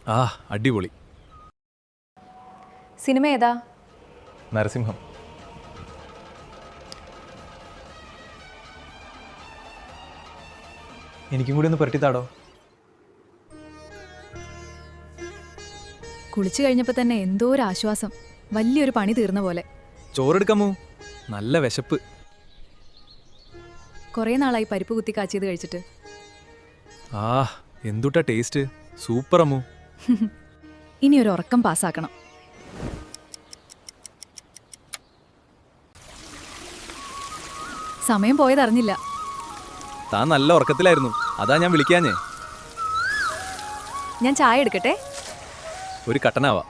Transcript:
ആ അടിപൊളി. സിനിമ ഏതാ? നരസിംഹം. എനിക്കും കൂടി ഒന്ന് പുരട്ടിത്താടോ. കുളിച്ചു കഴിഞ്ഞപ്പോൾ തന്നെ എന്തോ ഒരു ആശ്വാസം, വലിയൊരു പണി തീർന്ന പോലെ. ചോറെടുക്കാമോ? നല്ല വിശപ്പ്. കുറേ നാളായി പരിപ്പ് കുത്തി കാച്ചിയത് കഴിച്ചിട്ട്. ആ എന്തുട്ടാ ടേസ്റ്റ്, സൂപ്പർ അമ്മു. ഇനി ഒരു ഉറക്കം പാസ്സാക്കണം. സമയം പോയതറിഞ്ഞില്ല. താൻ നല്ല ഉറക്കത്തിലായിരുന്നു, അതാ ഞാൻ വിളിക്കാഞ്ഞേ. ഞാൻ ചായ എടുക്കട്ടെ? ഒരു കട്ടനാവാ.